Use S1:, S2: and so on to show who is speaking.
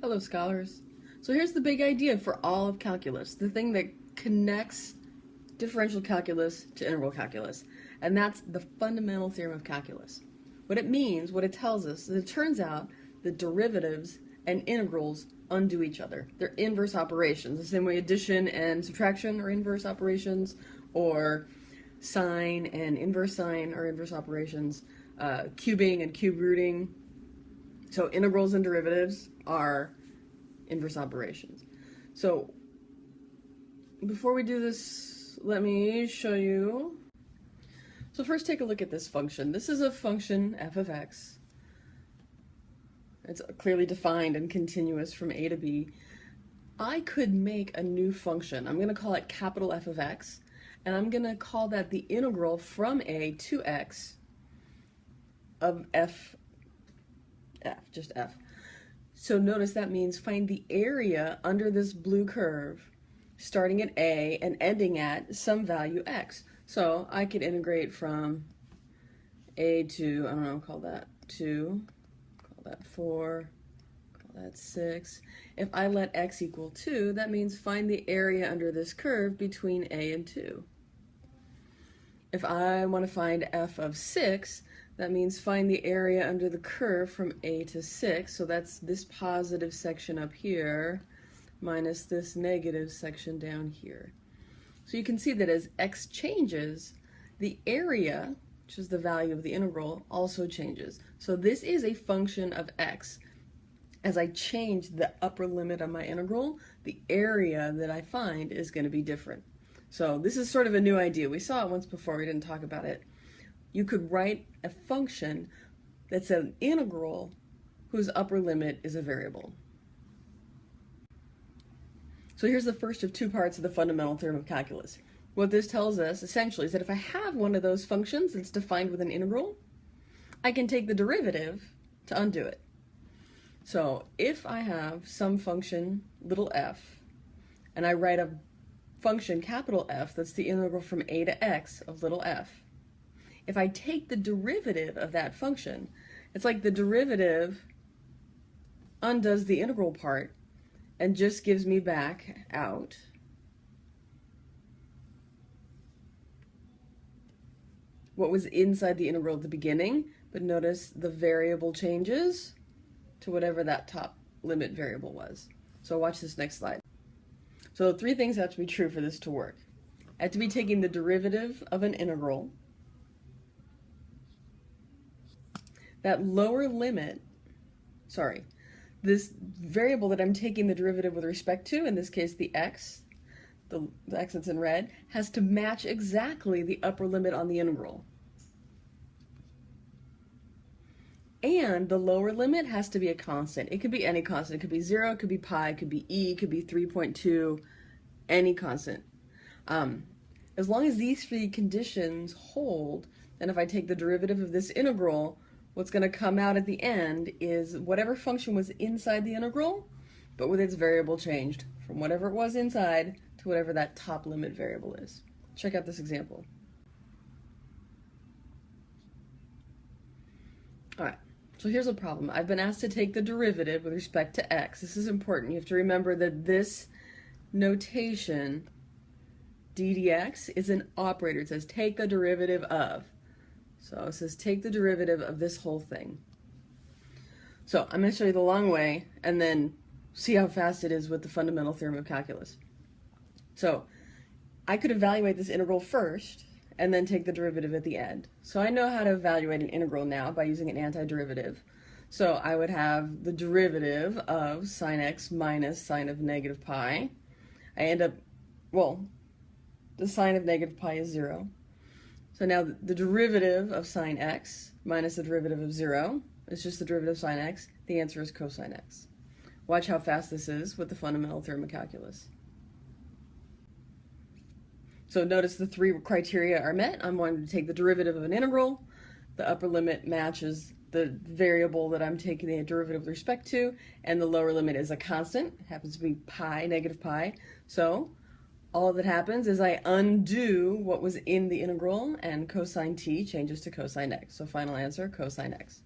S1: Hello, scholars. So here's the big idea for all of calculus, the thing that connects differential calculus to integral calculus, and that's the fundamental theorem of calculus. What it means, what it tells us, is it turns out that derivatives and integrals undo each other. They're inverse operations, the same way addition and subtraction are inverse operations, or sine and inverse sine are inverse operations, cubing and cube rooting. So integrals and derivatives are inverse operations. So before we do this, let me show you. So first take a look at this function. This is a function f of x. It's clearly defined and continuous from a to b. I could make a new function. I'm going to call it capital F of x, and I'm going to call that the integral from a to x of f, just f. So notice that means find the area under this blue curve starting at a and ending at some value x. So I could integrate from a to, I don't know, call that 2, call that 4, call that 6. If I let x equal 2, that means find the area under this curve between a and 2. If I want to find f of 6, that means find the area under the curve from a to 6, so that's this positive section up here minus this negative section down here. So you can see that as x changes, the area, which is the value of the integral, also changes. So this is a function of x. As I change the upper limit of my integral, the area that I find is going to be different. So this is sort of a new idea. We saw it once before, we didn't talk about it. You could write a function that's an integral whose upper limit is a variable. So here's the first of two parts of the fundamental theorem of calculus. What this tells us essentially is that if I have one of those functions that's defined with an integral, I can take the derivative to undo it. So if I have some function little f, and I write a function capital F that's the integral from a to x of little f, if I take the derivative of that function, it's like the derivative undoes the integral part and just gives me back out what was inside the integral at the beginning, but notice the variable changes to whatever that top limit variable was. So watch this next slide. So three things have to be true for this to work. I have to be taking the derivative of an integral. That lower limit, this variable that I'm taking the derivative with respect to, in this case the x that's in red, has to match exactly the upper limit on the integral. And the lower limit has to be a constant. It could be any constant. It could be 0, it could be pi, it could be e, it could be 3.2, any constant. As long as these three conditions hold, then if I take the derivative of this integral, what's going to come out at the end is whatever function was inside the integral, but with its variable changed from whatever it was inside to whatever that top limit variable is. Check out this example. Alright, so here's a problem. I've been asked to take the derivative with respect to x. This is important. You have to remember that this notation, d dx, is an operator. It says take the derivative of. So it says take the derivative of this whole thing. So I'm going to show you the long way and then see how fast it is with the fundamental theorem of calculus. So I could evaluate this integral first and then take the derivative at the end. So I know how to evaluate an integral now by using an antiderivative. So I would have the derivative of sine x minus sine of negative pi. I end up, well, the sine of negative pi is 0. So now the derivative of sine x minus the derivative of 0 is just the derivative of sine x. The answer is cosine x. Watch how fast this is with the fundamental theorem of calculus. So notice the three criteria are met. I'm wanting to take the derivative of an integral. The upper limit matches the variable that I'm taking the derivative with respect to, and the lower limit is a constant. It happens to be pi, negative pi. So all that happens is I undo what was in the integral, and cosine t changes to cosine x. So final answer, cosine x.